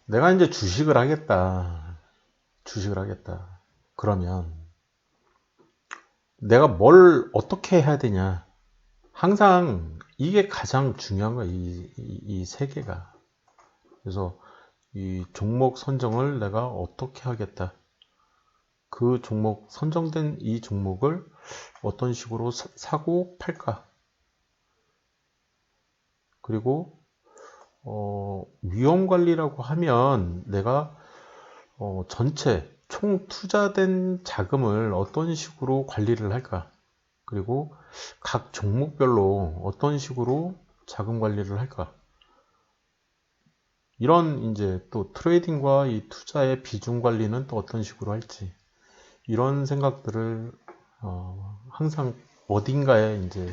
내가 이제 주식을 하겠다. 그러면 내가 뭘 어떻게 해야 되냐. 항상 이게 가장 중요한 거야. 이 세 개가. 그래서 이 종목 선정을 내가 어떻게 하겠다. 그 종목, 선정된 이 종목을 어떤 식으로 사고 팔까. 그리고 위험 관리라고 하면 내가 전체 총 투자된 자금을 어떤 식으로 관리를 할까. 그리고 각 종목별로 어떤 식으로 자금 관리를 할까. 이런 이제 또 트레이딩과 이 투자의 비중 관리는 또 어떤 식으로 할지. 이런 생각들을 항상 어딘가에 이제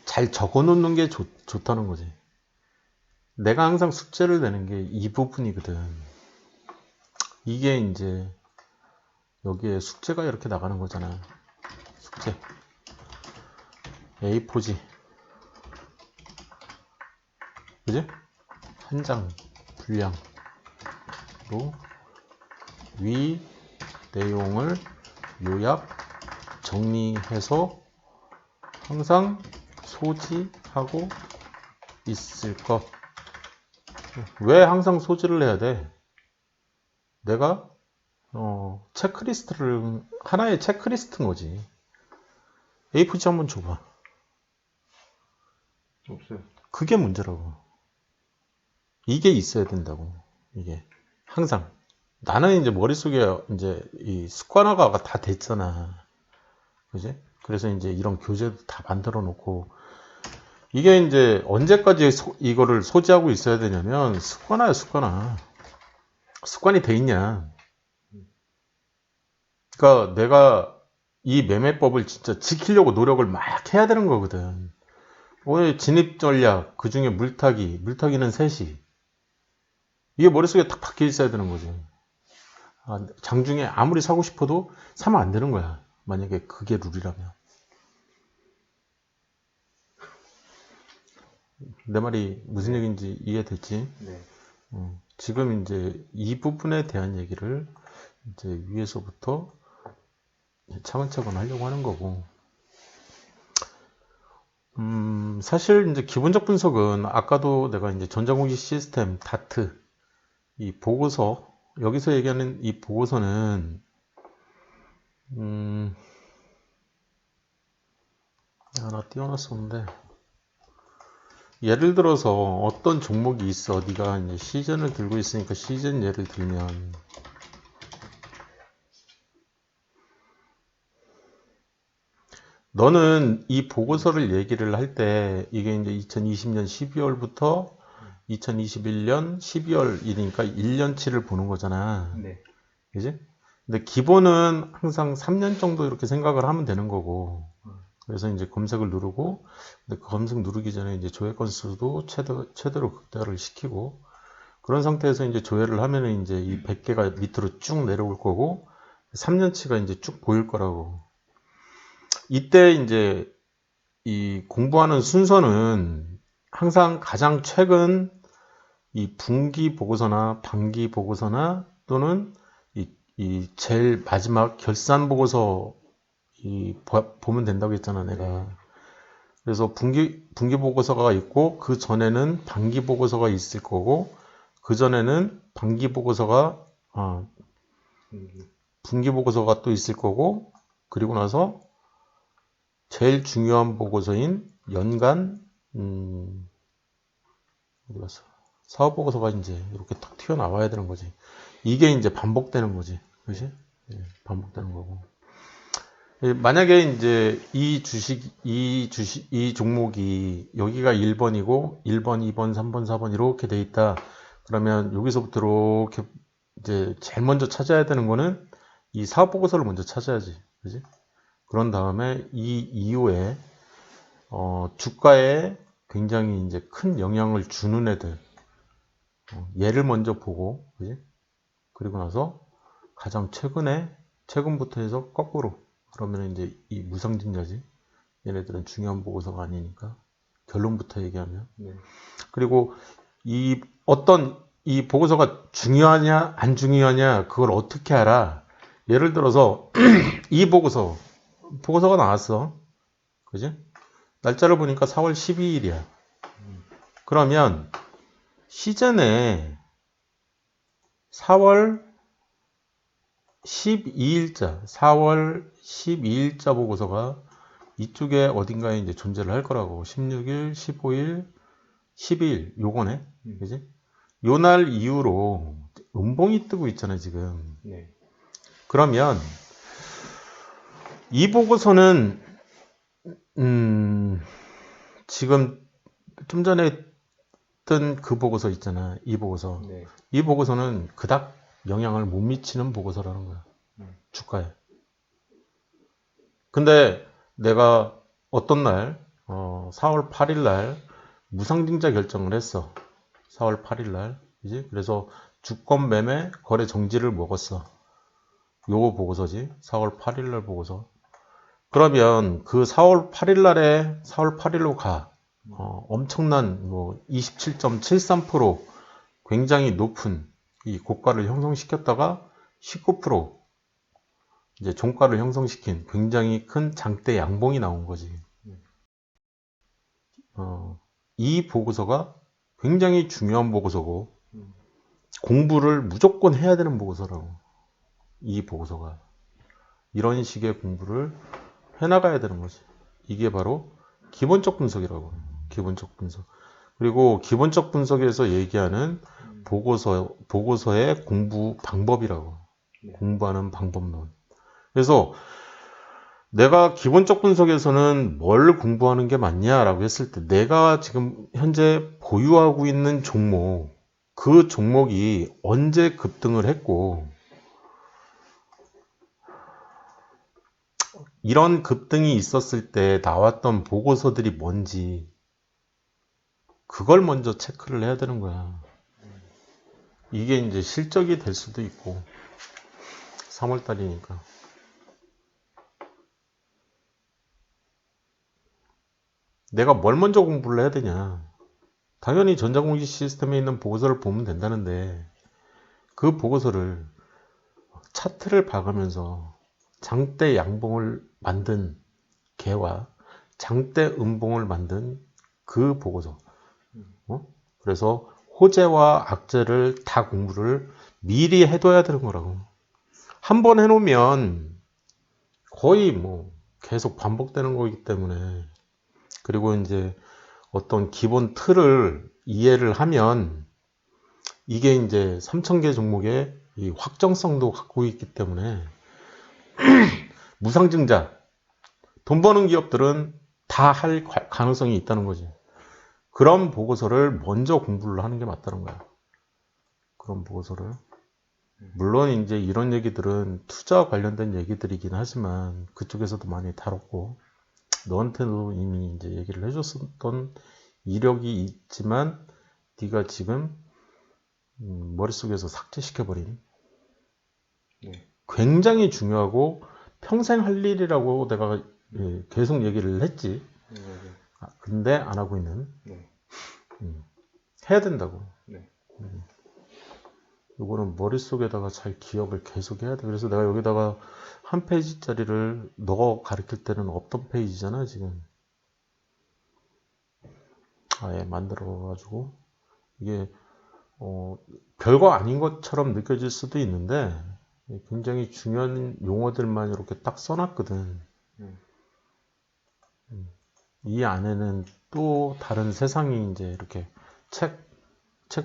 잘 적어 놓는 게 좋다는 거지. 내가 항상 숙제를 내는 게 이 부분이거든. 이게 이제 여기에 숙제가 이렇게 나가는 거잖아. 숙제. A4지. 그지? 한 장 분량으로 위 내용을 요약 정리해서 항상 소지하고 있을 것. 왜 항상 소지를 해야 돼? 내가 체크리스트를 하나의 체크리스트인 거지. A4지 한번 줘봐. 없어요. 그게 문제라고. 이게 있어야 된다고. 이게 항상 나는 이제 머릿속에 이제 이 습관화가 다 됐잖아. 그지? 그래서 이제 이런 교재도 다 만들어 놓고 이게 이제 언제까지 이거를 소지하고 있어야 되냐면 습관화야, 습관화. 습관이 돼 있냐. 그러니까 내가 이 매매법을 진짜 지키려고 노력을 막 해야 되는 거거든. 오늘 진입 전략, 그 중에 물타기는 3시. 이게 머릿속에 딱 박혀 있어야 되는 거지. 장중에 아무리 사고 싶어도 사면 안 되는 거야. 만약에 그게 룰이라면. 내 말이 무슨 얘기인지 이해됐지? 네. 지금 이제 이 부분에 대한 얘기를 이제 위에서부터 차근차근 하려고 하는 거고. 사실 이제 기본적 분석은 아까도 내가 이제 전자공식 시스템, 다트, 이 보고서, 여기서 얘기하는 이 보고서는, 하나 띄워놨었는데, 예를 들어서 어떤 종목이 있어. 네가 이제 시즌을 들고 있으니까 시즌 예를 들면, 너는 이 보고서를 얘기를 할 때, 이게 이제 2020년 12월부터 2021년 12월이니까 1년치를 보는 거잖아. 네. 그지? 근데 기본은 항상 3년 정도 이렇게 생각을 하면 되는 거고. 그래서 이제 검색을 누르고, 근데 그 검색 누르기 전에 이제 조회 건수도 최대로 극대화를 시키고, 그런 상태에서 이제 조회를 하면은 이제 이 100개가 밑으로 쭉 내려올 거고, 3년치가 이제 쭉 보일 거라고. 이때 이제 이 공부하는 순서는 항상 가장 최근 이 분기 보고서나 반기 보고서나 또는 이 제일 마지막 결산 보고서 보면 된다고 했잖아, 내가. 그래서 분기 보고서가 있고, 그 전에는 반기 보고서가 있을 거고, 그 전에는 분기 보고서가 또 있을 거고, 그리고 나서 제일 중요한 보고서인 연간, 어디 갔어? 사업 보고서가 이제 이렇게 탁 튀어나와야 되는 거지. 이게 이제 반복되는 거지. 그렇지? 반복되는 거고. 만약에 이제 이 종목이 여기가 1번이고 1번, 2번, 3번, 4번 이렇게 돼 있다. 그러면 여기서부터 이렇게 이제 제일 먼저 찾아야 되는 거는 이 사업 보고서를 먼저 찾아야지. 그지? 그런 다음에 이 이후에 주가에 굉장히 이제 큰 영향을 주는 애들 얘를 먼저 보고, 그지? 그리고 나서 가장 최근부터 해서 거꾸로 그러면 이제 이 무상증자지. 얘네들은 중요한 보고서가 아니니까 결론부터 얘기하면. 네. 그리고 이 보고서가 중요하냐 안 중요하냐 그걸 어떻게 알아? 예를 들어서 이 보고서가 나왔어. 그지? 날짜를 보니까 4월 12일이야. 그러면 시즌에 4월 12일자 보고서가 이쪽에 어딘가에 이제 존재를 할 거라고. 16일, 15일, 12일 요거네. 그지? 요 날 이후로 음봉이 뜨고 있잖아, 지금. 네. 그러면 이 보고서는 지금 좀 전에 뜬 그 보고서 있잖아. 이 보고서. 네. 이 보고서는 그닥 영향을 못 미치는 보고서라는 거야. 주가에. 근데 내가 어떤 날 4월 8일 날 무상증자 결정을 했어. 4월 8일 날. 그지? 그래서 주권 매매 거래 정지를 먹었어. 요거 보고서지. 4월 8일 날 보고서. 그러면 그 4월 8일 날에 4월 8일로 가. 엄청난 27.73% 굉장히 높은 이 고가를 형성시켰다가 19% 이제 종가를 형성시킨 굉장히 큰 장대 양봉이 나온 거지. 이 보고서가 굉장히 중요한 보고서고 공부를 무조건 해야 되는 보고서라고. 이 보고서가 이런 식의 공부를 해나가야 되는 거지. 이게 바로 기본적 분석이라고. 기본적 분석. 그리고 기본적 분석에서 얘기하는 보고서의 공부 방법이라고. 공부하는 방법론. 그래서 내가 기본적 분석에서는 뭘 공부하는 게 맞냐라고 했을 때 내가 지금 현재 보유하고 있는 종목, 그 종목이 언제 급등을 했고 이런 급등이 있었을 때 나왔던 보고서들이 뭔지 그걸 먼저 체크를 해야 되는 거야. 이게 이제 실적이 될 수도 있고 3월달이니까. 내가 뭘 먼저 공부를 해야 되냐. 당연히 전자공시 시스템에 있는 보고서를 보면 된다는데 그 보고서를 차트를 봐가면서 장대 양봉을 만든 개와 장대 음봉을 만든 그 보고서. 그래서 호재와 악재를 다 공부를 미리 해둬야 되는 거라고. 한 번 해놓으면 거의 계속 반복되는 거기 때문에. 그리고 이제 어떤 기본 틀을 이해를 하면 이게 이제 3,000개 종목의 이 확정성도 갖고 있기 때문에 무상증자, 돈 버는 기업들은 다 할 가능성이 있다는 거지. 그런 보고서를 먼저 공부를 하는 게 맞다는 거야. 그런 보고서를. 물론 이제 이런 얘기들은 투자 관련된 얘기들이긴 하지만 그쪽에서도 많이 다뤘고 너한테도 이미 이제 얘기를 해줬었던 이력이 있지만 네가 지금 머릿속에서 삭제시켜버린 굉장히 중요하고 평생 할 일이라고 내가 계속 얘기를 했지. 근데 안 하고 있는. 해야 된다고. 이거는 머릿속에다가 잘 기억을 계속 해야 돼. 그래서 내가 여기다가 한 페이지짜리를 너 가르칠 때는 없던 페이지잖아 지금. 아예 만들어가지고 이게 별거 아닌 것처럼 느껴질 수도 있는데 굉장히 중요한 용어들만 이렇게 딱 써놨거든. 이 안에는 또 다른 세상이 이제 이렇게 책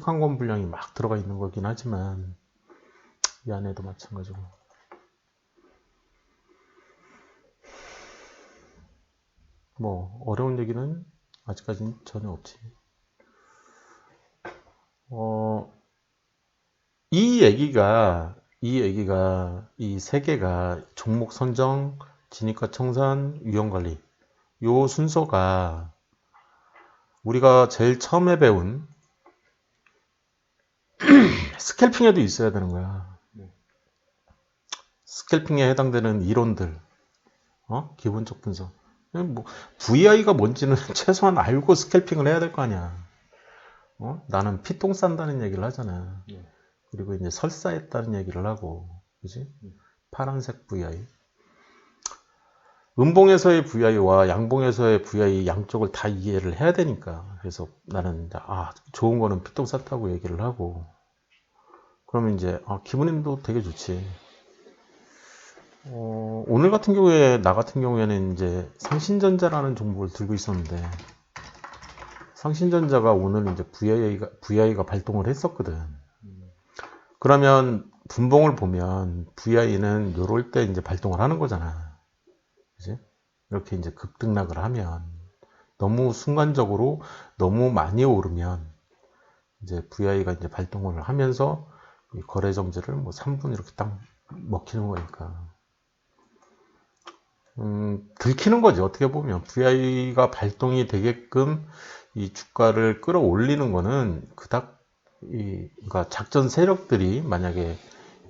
한 권 분량이 막 들어가 있는 거긴 하지만 이 안에도 마찬가지고. 어려운 얘기는 아직까지는 전혀 없지. 이 얘기가 이 세 개가 종목 선정, 진입가 청산, 위험관리 요 순서가 우리가 제일 처음에 배운 스캘핑에도 있어야 되는 거야. 스캘핑에 해당되는 이론들, 기본적 분석. 뭐 VI가 뭔지는 최소한 알고 스캘핑을 해야 될 거 아니야. 나는 피똥 싼다는 얘기를 하잖아. 그리고 이제 설사했다는 얘기를 하고, 그지? 파란색 VI. 음봉에서의 VI와 양봉에서의 VI 양쪽을 다 이해를 해야 되니까. 그래서 나는 좋은 거는 피똥 쌌다고 얘기를 하고. 그러면 이제 기분도 되게 좋지. 오늘 같은 경우에 나 같은 경우에는 이제 상신전자라는 종목을 들고 있었는데 상신전자가 오늘 이제 VI가 발동을 했었거든. 그러면 분봉을 보면 VI는 요럴 때 이제 발동을 하는 거잖아. 그지? 이렇게 이제 급등락을 하면 너무 순간적으로 너무 많이 오르면 이제 VI가 이제 발동을 하면서 이 거래 정지를 뭐 3분 이렇게 딱 먹히는 거니까. 들키는 거지, 어떻게 보면. VI가 발동이 되게끔 이 주가를 끌어올리는 거는 그러니까 작전 세력들이 만약에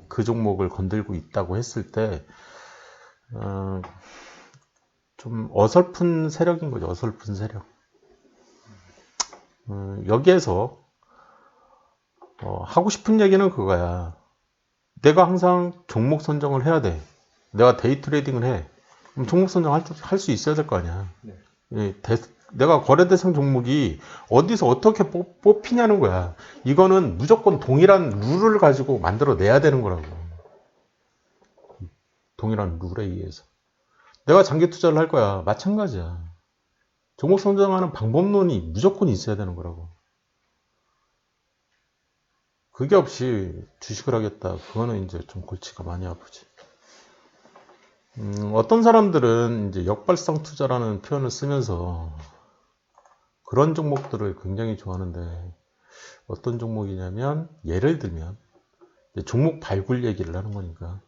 그 종목을 건들고 있다고 했을 때, 좀 어설픈 세력인 거죠, 어설픈 세력. 여기에서, 하고 싶은 얘기는 그거야. 내가 항상 종목 선정을 해야 돼. 내가 데이 트레이딩을 해. 그럼 종목 선정할 수 있어야 될 거 아니야. 네. 내가 거래 대상 종목이 어디서 어떻게 뽑히냐는 거야. 이거는 무조건 동일한 룰을 가지고 만들어내야 되는 거라고. 동일한 룰에 의해서. 내가 장기 투자를 할 거야. 마찬가지야. 종목 선정하는 방법론이 무조건 있어야 되는 거라고. 그게 없이 주식을 하겠다. 그거는 이제 좀 골치가 많이 아프지. 어떤 사람들은 이제 역발상 투자라는 표현을 쓰면서 그런 종목들을 굉장히 좋아하는데 어떤 종목이냐면 예를 들면 종목 발굴 얘기를 하는 거니까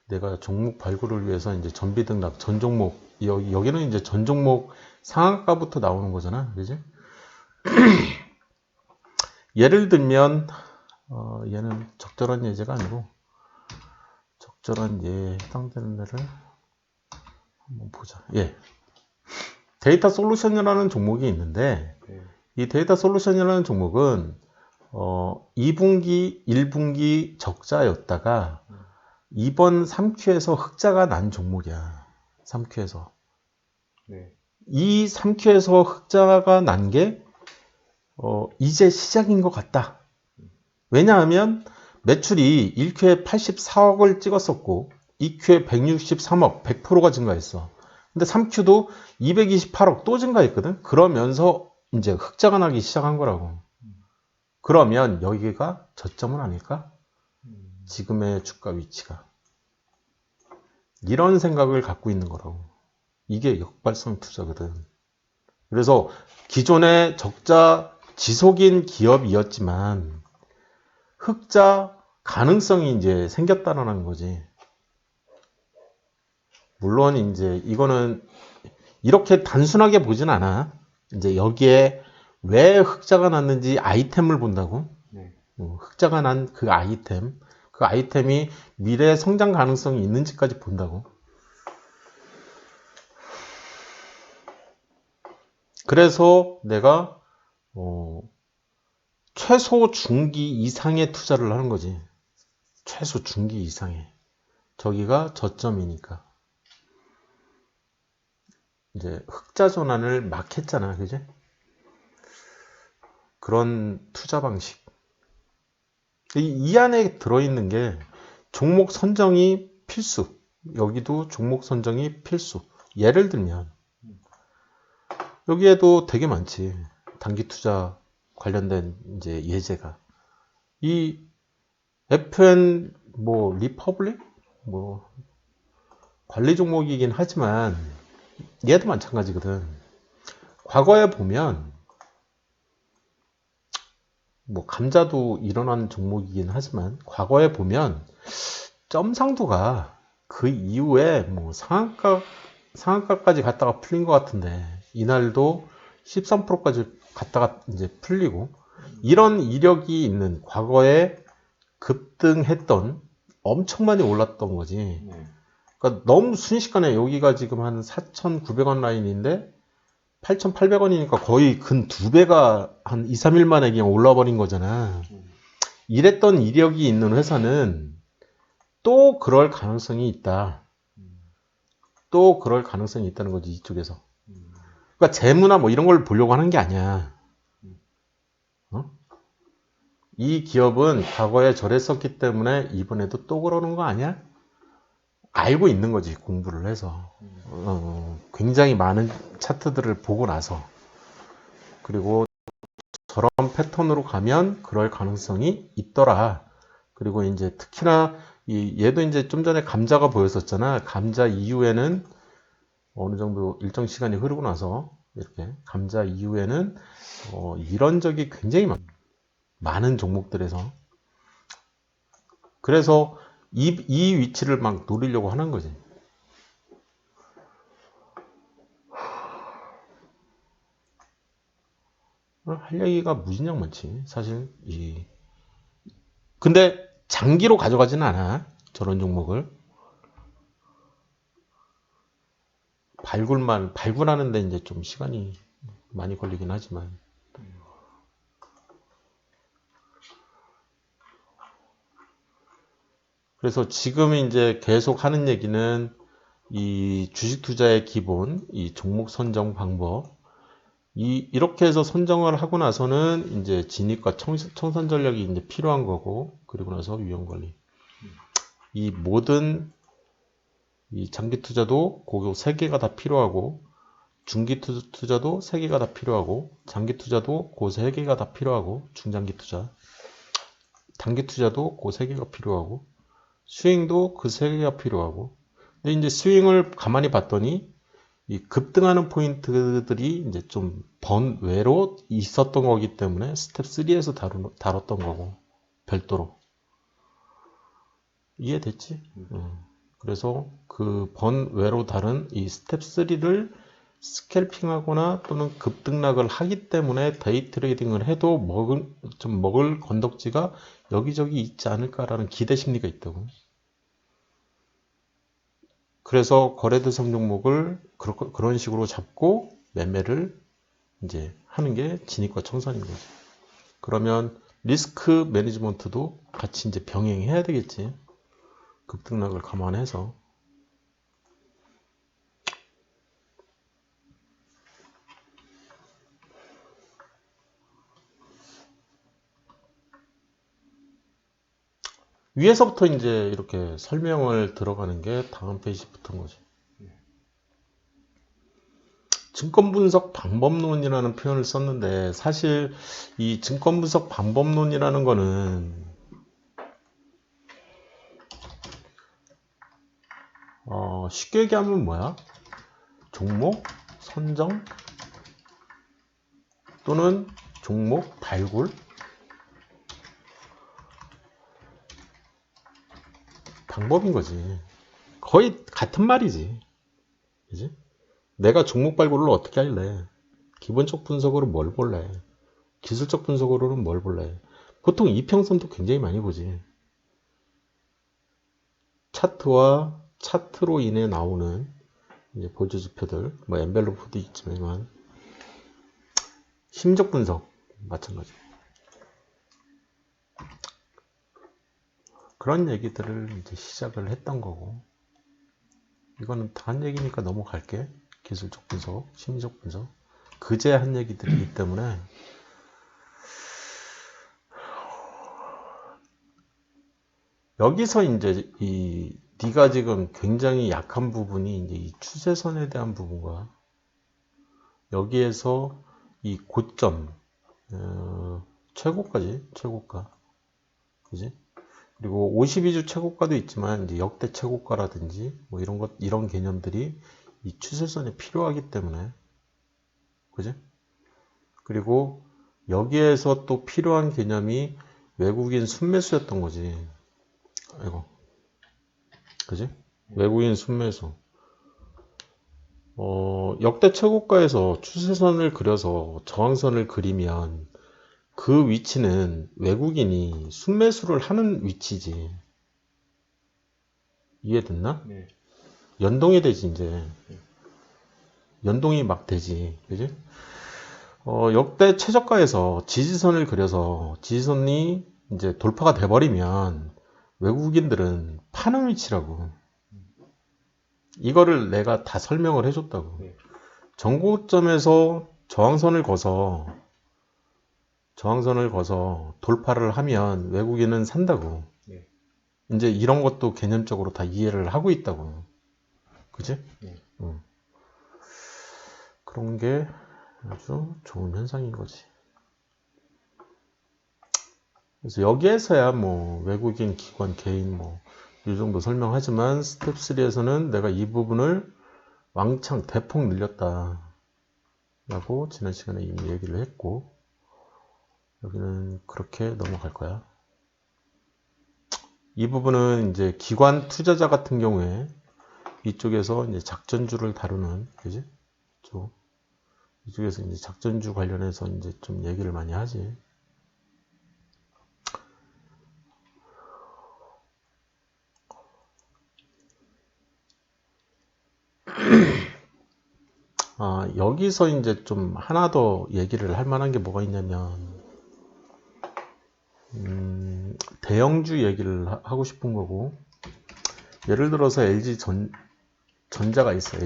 내가 종목 발굴을 위해서 이제 전비등락 전 종목 여기는 이제 전 종목 상한가부터 나오는 거잖아, 그지? 예를 들면 얘는 적절한 예제가 아니고 적절한 예에 해당되는 데를 한번 보자. 예. 데이터 솔루션이라는 종목이 있는데 이 데이터 솔루션이라는 종목은 2분기, 1분기 적자였다가 이번 3Q에서 흑자가 난 종목이야. 3Q에서. 이 3Q에서 흑자가 난 게 이제 시작인 것 같다. 왜냐하면 매출이 1Q에 84억을 찍었었고 2Q에 163억, 100%가 증가했어. 근데 3Q도 228억 또 증가했거든. 그러면서 이제 흑자가 나기 시작한 거라고. 그러면 여기가 저점은 아닐까? 지금의 주가 위치가. 이런 생각을 갖고 있는 거라고. 이게 역발상 투자거든. 그래서 기존의 적자 지속인 기업이었지만 흑자 가능성이 이제 생겼다라는 거지. 물론 이제 이거는 이렇게 단순하게 보진 않아. 이제 여기에 왜 흑자가 났는지 아이템을 본다고. 흑자가 난 그 아이템이 미래 성장 가능성이 있는지까지 본다고. 그래서 내가 최소 중기 이상의 투자를 하는 거지. 최소 중기 이상의. 저기가 저점이니까. 이제 흑자 전환을 막 했잖아, 그지? 그런 투자 방식. 이 안에 들어있는 게 종목 선정이 필수. 여기도 종목 선정이 필수. 예를 들면 여기에도 되게 많지. 단기 투자 관련된 이제 예제가. 이 FN 리퍼블릭 관리 종목이긴 하지만 얘도 마찬가지거든. 과거에 보면 감자도 일어난 종목이긴 하지만 과거에 보면 점상도가 그 이후에 상한가까지 갔다가 풀린 것 같은데 이날도 13%까지 갔다가 이제 풀리고 이런 이력이 있는 과거에 급등했던 엄청 많이 올랐던 거지. 그러니까 너무 순식간에 여기가 지금 한 4,900원 라인인데 8,800원이니까 거의 근 2배가 한 2, 3일 만에 그냥 올라와 버린 거잖아. 이랬던 이력이 있는 회사는 또 그럴 가능성이 있다. 또 그럴 가능성이 있다는 거지, 이쪽에서. 그러니까 재무나 뭐 이런 걸 보려고 하는 게 아니야. 어? 이 기업은 과거에 저랬었기 때문에 이번에도 또 그러는 거 아니야? 알고 있는 거지, 공부를 해서. 굉장히 많은 차트들을 보고 나서. 그리고 저런 패턴으로 가면 그럴 가능성이 있더라. 그리고 이제 특히나 얘도 이제 좀 전에 감자가 보였었잖아. 감자 이후에는 어느 정도 일정 시간이 흐르고 나서 이렇게 감자 이후에는 이런 적이 굉장히 많은 종목들에서 그래서 이 위치를 막 노리려고 하는 거지. 할 얘기가 무진장 많지. 사실 근데 장기로 가져가지는 않아. 저런 종목을 발굴하는데 이제 좀 시간이 많이 걸리긴 하지만. 그래서 지금 이제 계속 하는 얘기는 이 주식 투자의 기본, 이 종목 선정 방법, 이렇게 해서 선정을 하고 나서는 이제 진입과 청산 전략이 이제 필요한 거고, 그리고 나서 위험 관리. 이 모든 이 장기 투자도 그거 3개가 다 필요하고, 중기 투자도 3개가 다 필요하고, 장기 투자도 그 3개가 다 필요하고, 중장기 투자. 단기 투자도 그 3개가 필요하고, 스윙도 그 3개가 필요하고. 근데 이제 스윙을 가만히 봤더니 이 급등하는 포인트들이 이제 좀 번외로 있었던 거기 때문에 스텝 3에서 다뤘던 거고 별도로. 이해됐지? 그래서 그 번외로 다른 이 스텝 3를 스캘핑하거나 또는 급등락을 하기 때문에 데이 트레이딩을 해도 먹을 건덕지가 여기저기 있지 않을까라는 기대 심리가 있다고. 그래서 거래 대상 종목을 그런 식으로 잡고 매매를 이제 하는 게 진입과 청산인 거지. 그러면 리스크 매니지먼트도 같이 이제 병행해야 되겠지. 급등락을 감안해서. 위에서부터 이제 이렇게 설명을 들어가는 게 다음 페이지 붙은 거지. 증권 분석 방법론이라는 표현을 썼는데 사실 이 증권 분석 방법론이라는 거는 쉽게 얘기하면 뭐야? 종목 선정 또는 종목 발굴 방법인 거지. 거의 같은 말이지. 그지? 내가 종목 발굴을 어떻게 할래? 기본적 분석으로 뭘 볼래? 기술적 분석으로는 뭘 볼래? 보통 이평선도 굉장히 많이 보지. 차트와 차트로 인해 나오는 이제 보조지표들, 뭐 엔벨로프도 있지만 심적 분석 마찬가지. 그런 얘기들을 이제 시작을 했던 거고, 이거는 다 한 얘기니까 넘어갈게. 기술적 분석, 심리적 분석. 그제 한 얘기들이기 때문에 여기서 이제 네가 지금 굉장히 약한 부분이 이제 이 추세선에 대한 부분과 여기에서 이 고점 최고가, 그지? 그리고 52주 최고가도 있지만 이제 역대 최고가라든지 뭐 이런 개념들이 이 추세선에 필요하기 때문에, 그지? 그리고 여기에서 또 필요한 개념이 외국인 순매수였던 거지. 아이고, 그지? 외국인 순매수. 역대 최고가에서 추세선을 그려서 저항선을 그리면 그 위치는 외국인이 순매수를 하는 위치지. 이해됐나? 네. 연동이 되지, 이제. 연동이 막 되지. 그지? 역대 최저가에서 지지선을 그려서 지지선이 이제 돌파가 돼버리면 외국인들은 파는 위치라고. 이거를 내가 다 설명을 해줬다고. 전고점에서 저항선을 거서 돌파를 하면 외국인은 산다고. 이제 이런 것도 개념적으로 다 이해를 하고 있다고. 그지? 그런 게 아주 좋은 현상인 거지. 그래서 여기에서야 뭐 외국인, 기관, 개인 뭐 이 정도 설명하지만 스텝 3에서는 내가 이 부분을 왕창 대폭 늘렸다 라고 지난 시간에 이미 얘기를 했고, 여기는 그렇게 넘어갈 거야. 이 부분은 이제 기관 투자자 같은 경우에 이쪽에서 이제 작전주를 다루는, 그지? 이쪽에서 이제 작전주 관련해서 이제 좀 얘기를 많이 하지. 여기서 이제 좀 하나 더 얘기를 할 만한 게 뭐가 있냐면, 대형주 얘기를 하고 싶은 거고, 예를 들어서 LG전자가 있어,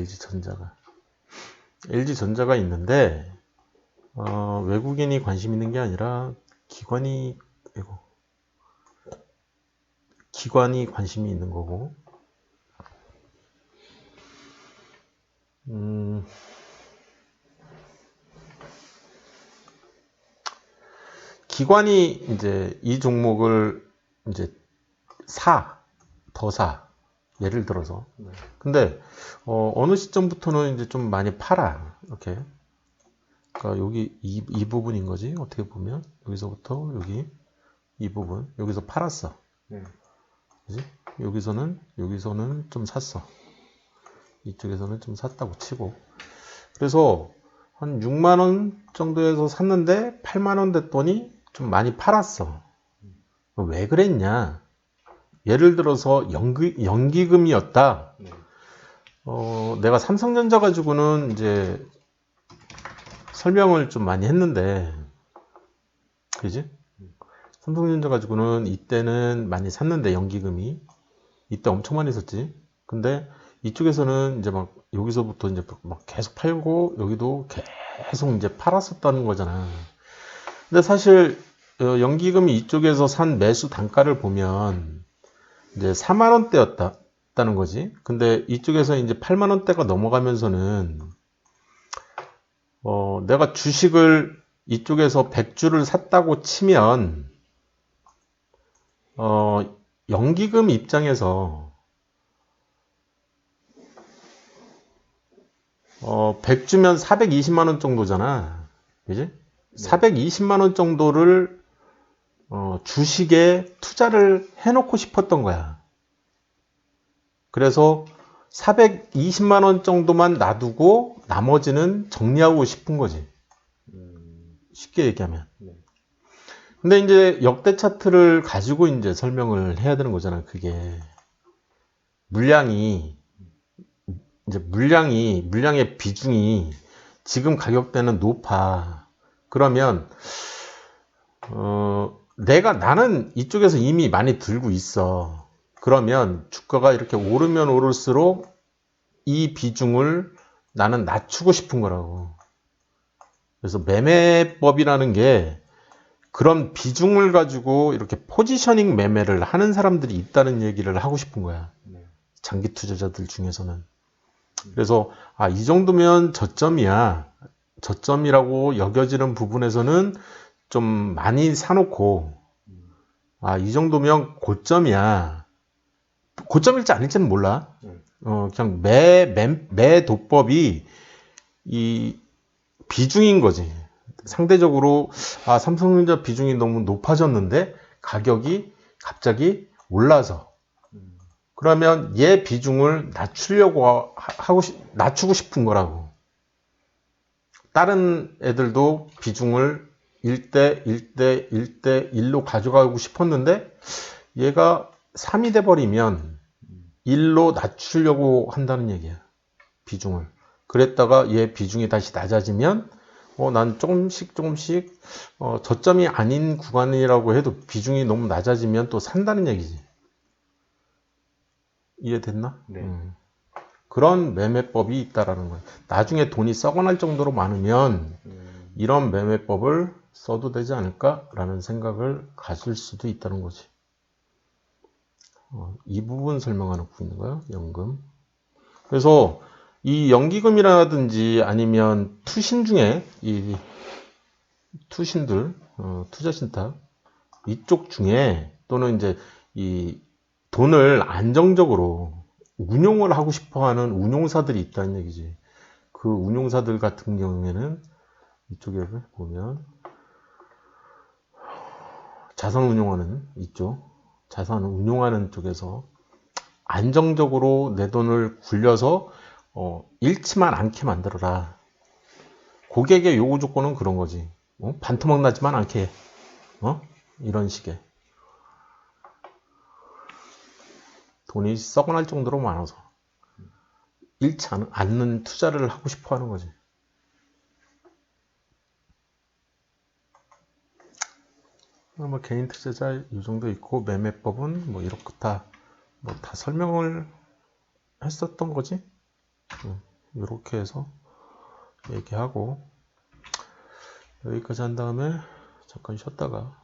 LG전자가 있는데, 외국인이 관심 있는 게 아니라 기관이 관심이 있는 거고, 기관이 이제 이 종목을 이제 더 사. 예를 들어서. 근데, 어느 시점부터는 이제 좀 많이 팔아. 이렇게. 그러니까 여기 이 부분인 거지. 어떻게 보면. 여기서부터 여기 이 부분. 여기서 팔았어. 그지? 여기서는 좀 샀어. 이쪽에서는 좀 샀다고 치고. 그래서 한 6만원 정도에서 샀는데 8만원 됐더니 좀 많이 팔았어. 왜 그랬냐? 예를 들어서 연기금이었다. 내가 삼성전자 가지고는 이제 설명을 좀 많이 했는데, 그지? 삼성전자 가지고는 이때는 많이 샀는데 연기금이 이때 엄청 많이 샀지. 근데 이쪽에서는 이제 막 여기서부터 이제 막 계속 팔고 여기도 계속 이제 팔았었다는 거잖아. 근데 사실 연기금이 이쪽에서 산 매수 단가를 보면 이제 4만 원대였다는 거지. 근데 이쪽에서 이제 8만 원대가 넘어가면서는 내가 주식을 이쪽에서 100주를 샀다고 치면 연기금 입장에서 100주면 420만 원 정도잖아. 그지? 420만 원 정도를 주식에 투자를 해놓고 싶었던 거야. 그래서 420만 원 정도만 놔두고 나머지는 정리하고 싶은 거지. 쉽게 얘기하면. 근데 이제 역대 차트를 가지고 이제 설명을 해야 되는 거잖아. 그게 물량의 비중이 지금 가격대는 높아. 그러면 나는 이쪽에서 이미 많이 들고 있어. 그러면 주가가 이렇게 오르면 오를수록 이 비중을 나는 낮추고 싶은 거라고. 그래서 매매법이라는 게 그런 비중을 가지고 이렇게 포지셔닝 매매를 하는 사람들이 있다는 얘기를 하고 싶은 거야. 장기 투자자들 중에서는. 그래서 이 정도면 저점이라고 여겨지는 부분에서는 좀 많이 사놓고, 이 정도면 고점이야. 고점일지 아닐지는 몰라. 그냥 매도법이 이 비중인 거지. 상대적으로 삼성전자 비중이 너무 높아졌는데 가격이 갑자기 올라서, 그러면 얘 비중을 낮추고 싶은 거라고. 다른 애들도 비중을 1대1로 가져가고 싶었는데 얘가 3이 돼버리면 1로 낮추려고 한다는 얘기야. 비중을. 그랬다가 얘 비중이 다시 낮아지면 난 조금씩 저점이 아닌 구간이라고 해도 비중이 너무 낮아지면 또 산다는 얘기지. 이해됐나? 네. 그런 매매법이 있다라는 거야. 나중에 돈이 썩어날 정도로 많으면 이런 매매법을 써도 되지 않을까라는 생각을 가질 수도 있다는 거지. 이 부분 설명하고 있는 거야. 연금. 그래서 이 연기금이라든지 아니면 투신 중에 이 투신들, 투자신탁 이쪽 중에 또는 이제 이 돈을 안정적으로 운용을 하고 싶어하는 운용사들이 있다는 얘기지. 그 운용사들 같은 경우에는 이쪽에 보면 자산 운용하는 이쪽, 자산을 운용하는 쪽에서 안정적으로 내 돈을 굴려서 잃지만 않게 만들어라. 고객의 요구 조건은 그런 거지. 반토막 나지만 않게 해. 이런 식의. 돈이 썩어날 정도로 많아서 잃지 않는 투자를 하고 싶어 하는 거지. 개인 투자자 이 정도 있고 매매법은 이렇게 다 설명을 했었던 거지. 이렇게 해서 얘기하고 여기까지 한 다음에 잠깐 쉬었다가